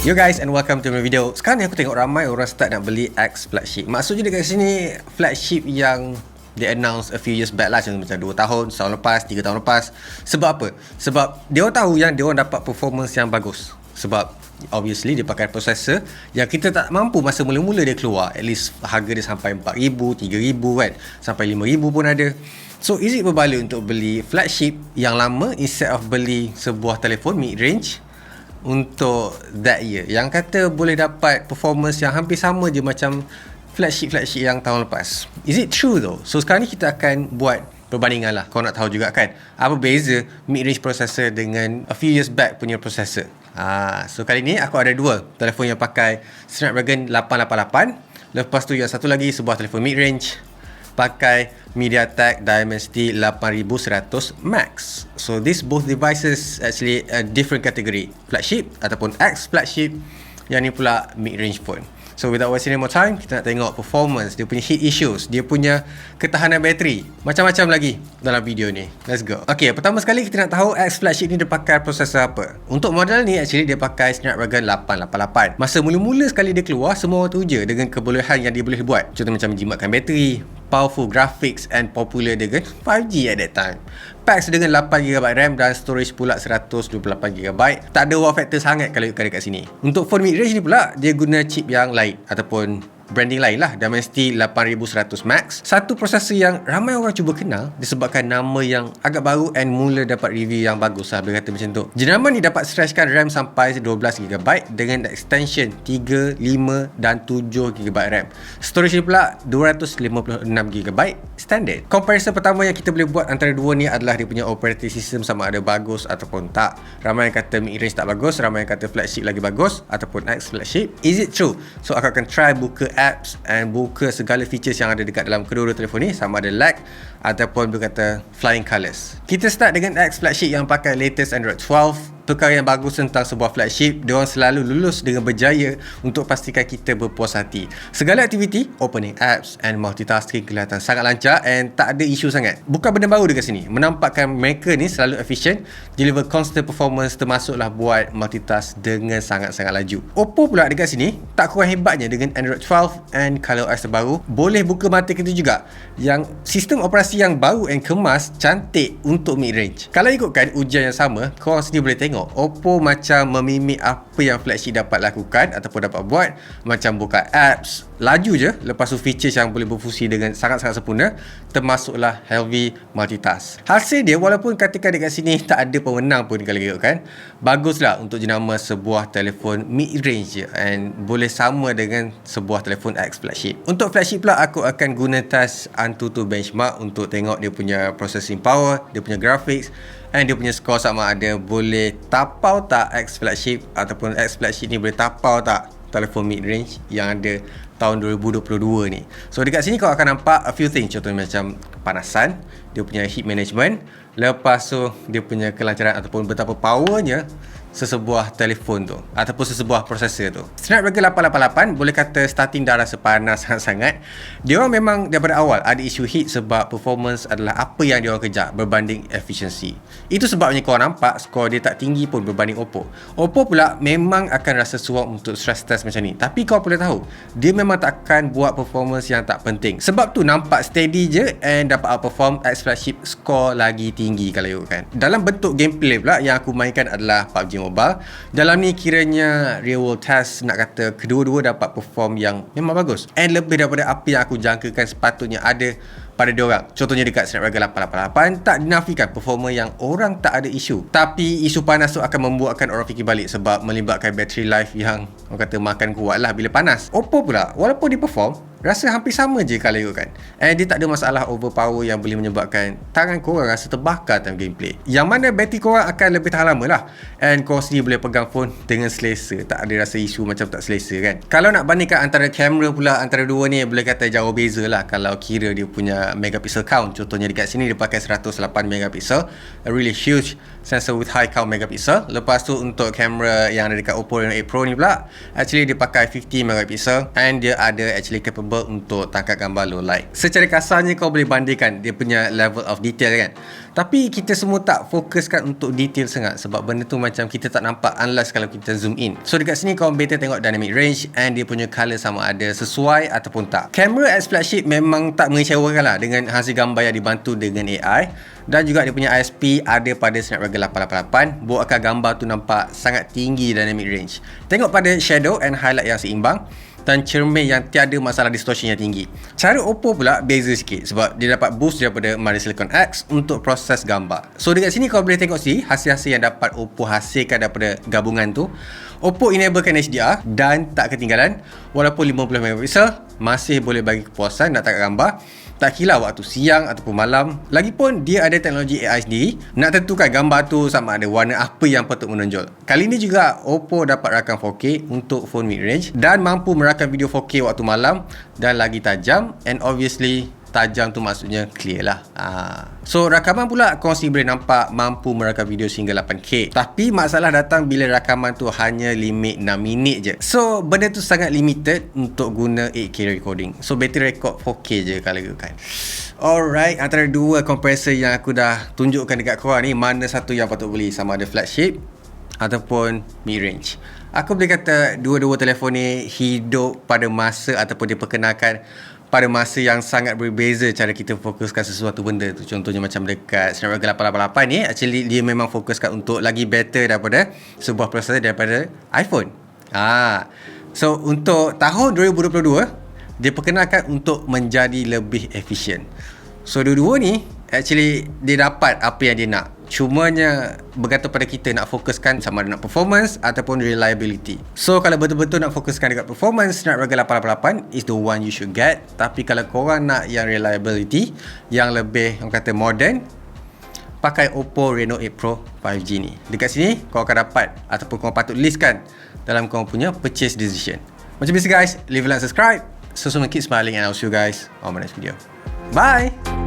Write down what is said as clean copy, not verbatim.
Yo guys, and welcome to my video. Sekarang ni aku tengok ramai orang start nak beli X flagship. Maksudnya dekat sini flagship yang they announce a few years back lah, macam 2 tahun, setahun lepas, 3 tahun lepas. Sebab apa? Sebab dia orang tahu yang dia orang dapat performance yang bagus. Sebab obviously dia pakai processor yang kita tak mampu masa mula-mula dia keluar. At least harga dia sampai 4,000, 3,000 kan, sampai 5,000 pun ada. So is it berbalik untuk beli flagship yang lama instead of beli sebuah telefon mid-range untuk that year yang kata boleh dapat performance yang hampir sama je macam flagship yang tahun lepas? Is it true though? So sekarang ni kita akan buat perbandingan lah. Kau nak tahu juga kan apa beza mid-range processor dengan a few years back punya processor. So kali ni aku ada dua telefon yang pakai Snapdragon 888. Lepas tu yang satu lagi sebuah telefon mid-range pakai MediaTek Dimensity 8100 Max. So these both devices actually a different category, flagship ataupun X flagship. Yang ni pula mid-range phone. So without wasting any more time, kita nak tengok performance, dia punya heat issues, dia punya ketahanan bateri, macam-macam lagi dalam video ni. Let's go. Okay, pertama sekali kita nak tahu X flagship ni dia pakai prosesor apa. Untuk model ni actually dia pakai Snapdragon 888. Masa mula-mula sekali dia keluar, semua orang teruja dengan kebolehan yang dia boleh buat. Contoh macam menjimatkan bateri, powerful graphics and popular dengan 5G at that time. Packs dengan 8GB RAM dan storage pula 128GB. Tak ada wow factor sangat kalau ikut dekat sini. Untuk phone mid-range ni pula, dia guna chip yang lain ataupun branding lain lah, Dimensity 8100 Max. Satu prosesor yang ramai orang cuba kenal disebabkan nama yang agak baru and mula dapat review yang bagus lah, boleh kata macam tu. Jenama ni dapat stretchkan RAM sampai 12GB dengan extension 3, 5 dan 7GB RAM. Storage ni pula 256GB standard. Comparison pertama yang kita boleh buat antara dua ni adalah dia punya operating system sama ada bagus ataupun tak. Ramai yang kata mid-range tak bagus, ramai yang kata flagship lagi bagus ataupun X flagship. Is it true? So aku akan try buka apps and buka segala features yang ada dekat dalam kedua-dua telefon ni, sama ada lag ataupun berkata flying colours. Kita start dengan X flagship yang pakai latest Android 12. Perkara yang bagus tentang sebuah flagship, diorang selalu lulus dengan berjaya untuk pastikan kita berpuas hati. Segala aktiviti, opening apps and multitasking kelihatan sangat lancar and tak ada isu sangat. Bukan benda baru dekat sini, menampakkan mereka ni selalu efisien, deliver constant performance, termasuklah buat multitask dengan sangat-sangat laju. Oppo pula dekat sini tak kurang hebatnya dengan Android 12 and ColorOS terbaru, boleh buka mata kita juga yang sistem operasi yang baru and kemas, cantik untuk mid-range. Kalau ikutkan ujian yang sama, korang sendiri boleh tengok Oppo macam memimik apa yang flagship dapat lakukan ataupun dapat buat, macam buka apps laju je, lepas tu features yang boleh berfungsi dengan sangat-sangat sempurna, termasuklah heavy multitask. Hasil dia, walaupun katakan dekat sini tak ada pemenang pun kalau ikutkan, baguslah untuk jenama sebuah telefon mid-range and boleh sama dengan sebuah telefon X flagship. Untuk flagship pula, aku akan guna test Antutu benchmark untuk tengok dia punya processing power, dia punya graphics and dia punya skor sama ada boleh tapau tak X flagship ataupun X flagship ni boleh tapau tak telefon mid-range yang ada tahun 2022 ni. So dekat sini kau akan nampak a few things, contohnya macam kepanasan, dia punya heat management, lepas tu dia punya kelancaran ataupun betapa powernya sesebuah telefon tu ataupun sesebuah prosesor tu. Snapdragon 888 boleh kata starting dah rasa panas sangat-sangat. Dia orang memang daripada awal ada isu heat sebab performance adalah apa yang dia orang kejar berbanding efficiency. Itu sebabnya kau nampak skor dia tak tinggi pun berbanding Oppo. Oppo pula memang akan rasa suam untuk stress test macam ni, tapi kau boleh tahu dia memang takkan buat performance yang tak penting. Sebab tu nampak steady je and dapat outperform X flagship skor lagi tinggi kalau ikutkan. Dalam bentuk gameplay pula yang aku mainkan adalah PUBG Mobile. Dalam ni kiranya real world test nak kata kedua-dua dapat perform yang memang bagus and lebih daripada apa yang aku jangkakan sepatutnya ada pada diorang. Contohnya dekat Snapdragon 888 tak dinafikan performa yang orang tak ada isu, tapi isu panas tu akan membuatkan orang fikir balik sebab melibatkan battery life yang orang kata makan kuat lah bila panas. Oppo pula walaupun dia perform rasa hampir sama je kalau ikutkan, and dia tak ada masalah overpower yang boleh menyebabkan tangan korang rasa terbakar dalam gameplay, yang mana bateri korang akan lebih tahan lama lah and korang sendiri boleh pegang phone dengan selesa, tak ada rasa isu macam tak selesa kan. Kalau nak bandingkan antara kamera pula, antara dua ni boleh kata jauh beza lah kalau kira dia punya megapixel count. Contohnya dekat sini dia pakai 108 megapixel, a really huge sensor with high count megapixel. Lepas tu untuk kamera yang ada dekat Oppo Reno 8 Pro ni pula actually dia pakai 50 megapixel and dia ada actually capability capable untuk tangkap gambar low light. Secara kasarnya kau boleh bandingkan dia punya level of detail kan. Tapi kita semua tak fokuskan untuk detail sangat sebab benda tu macam kita tak nampak unless kalau kita zoom in. So dekat sini kau better tengok dynamic range and dia punya colour sama ada sesuai ataupun tak. Kamera X flagship memang tak mengecewakan lah dengan hasil gambar yang dibantu dengan AI. Dan juga dia punya ISP ada pada Snapdragon 888. Buatkan gambar tu nampak sangat tinggi dynamic range. Tengok pada shadow and highlight yang seimbang dan cermin yang tiada masalah distortion yang tinggi. Cara Oppo pula beza sikit sebab dia dapat boost daripada Mari Silicon X untuk proses gambar. So dekat sini kau boleh tengok hasil-hasil yang dapat Oppo hasilkan daripada gabungan tu. Oppo enablekan HDR dan tak ketinggalan. Walaupun 50MP masih boleh bagi kepuasan nak tangkap gambar. Tak kira waktu siang ataupun malam. Lagipun dia ada teknologi AI sendiri nak tentukan gambar tu sama ada warna apa yang patut menonjol. Kali ni juga Oppo dapat rakam 4K untuk phone mid range dan mampu merakam video 4K waktu malam dan lagi tajam, and obviously tajam tu maksudnya clear lah. So rakaman pula kau masih boleh nampak mampu merakam video sehingga 8K. Tapi masalah datang bila rakaman tu hanya limit 6 minit je. So benda tu sangat limited untuk guna 8K recording. So better record 4K je kalau kan. Alright, antara dua kompresor yang aku dah tunjukkan dekat korang ni, mana satu yang patut beli, sama ada flagship ataupun mid range. Aku boleh kata dua-dua telefon ni hidup pada masa ataupun diperkenalkan pada masa yang sangat berbeza cara kita fokuskan sesuatu benda tu. Contohnya macam dekat Snapdragon 888 ni, actually dia memang fokuskan untuk lagi better daripada sebuah prosesor daripada iPhone. So untuk tahun 2022 dia perkenalkan untuk menjadi lebih efisien. So dua-dua ni actually dia dapat apa yang dia nak. Cumanya bergantung pada kita nak fokuskan sama ada nak performance ataupun reliability. So kalau betul-betul nak fokuskan dekat performance, Snapdragon 888 is the one you should get. Tapi kalau korang nak yang reliability, yang lebih orang kata modern, pakai Oppo Reno 8 Pro 5G ni. Dekat sini kau akan dapat ataupun kau patut listkan dalam kau punya purchase decision. Macam biasa guys, leave a like, subscribe. So keep smiling and I'll see you guys on my next video. Bye!